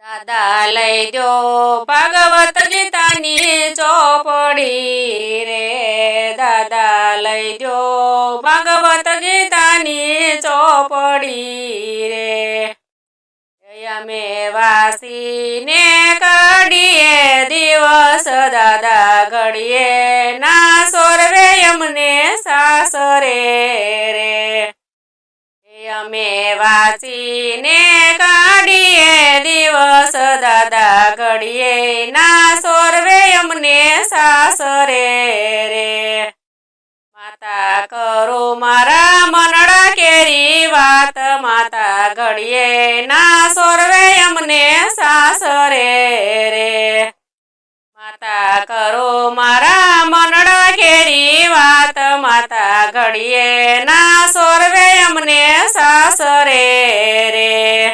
દાદા લઈ દો ભાગવત ગીતાની ચોપડી રે, દાદા લઈ દો ભાગવત ગીતાની ચોપડી રે, અમે વાસીને કાઢીએ દિવસ દાદા ઘડીએ ના સોરવે અમને સાસરે રે, અમે વાંચીને કાઢીએ દિવસ દાદા ઘડીએ ના સોરવે અમને સાસરે રે, માતા કરું મારા મનડા કેરી વાત, માતા ઘડીએ ના સોરવે અમને સાસરે રે, માતા કરું મારા મનડા કેરી વાત, માતા ઘડીએ ના સોરવે અમને સાસરે રે।